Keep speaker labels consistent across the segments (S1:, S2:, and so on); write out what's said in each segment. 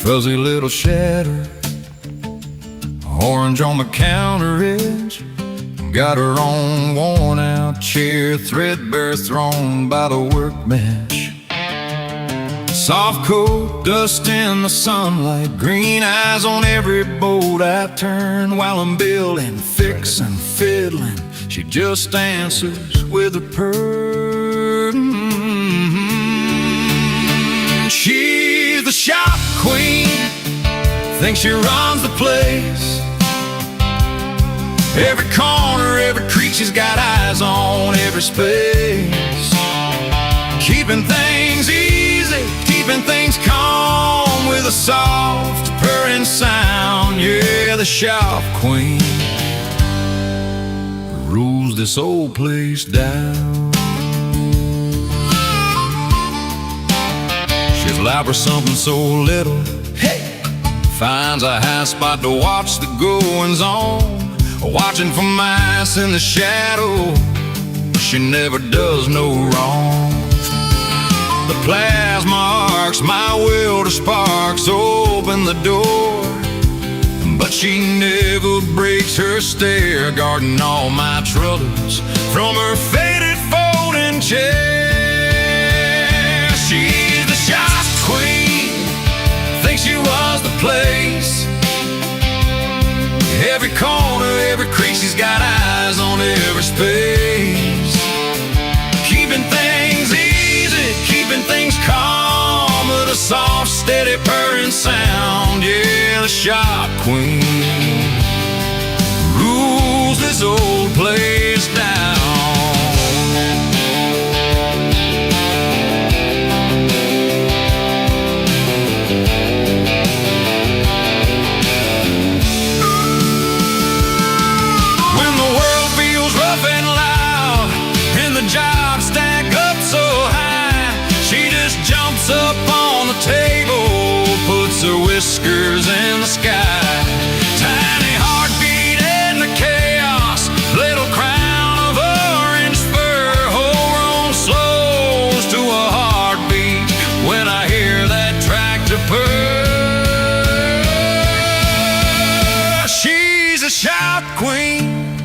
S1: Fuzzy little shadow, orange on the counter edge. Got her own worn out chair, threadbare thrown by the workbench. Soft coat, dust in the sunlight, green eyes on every boat I turn. While I'm building, fixing, fiddling, she just answers with a purr. She's the shop queen, thinks she runs the place. Every corner, every creek, she's got eyes on every space. Keeping things easy, keeping things calm, with a soft purring sound. Yeah, the shop queen rules this old place down. She's liable for something so little, hey, finds a high spot to watch the goings on. Watching for mice in the shadow, she never does no wrong. The plasma arcs, my will to sparks, open the door. But she never breaks her stare, guarding all my troubles from her faded folding chair. She's the shop queen, thinks she was the place. Every corner, every creek, she's got eyes on every space. Keeping things easy, keeping things calm, with a soft, steady purring sound. Yeah, the shop queen rules this old place down. Jobs stack up so high, she just jumps up on the table, puts her whiskers in the sky. Tiny heartbeat in the chaos, little crown of orange fur, whole room slows to a heartbeat when I hear that tractor purr. She's a shop queen,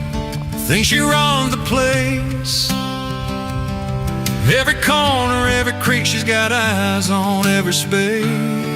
S1: thinks she runs the place. Every corner, every creek, she's got eyes on every space.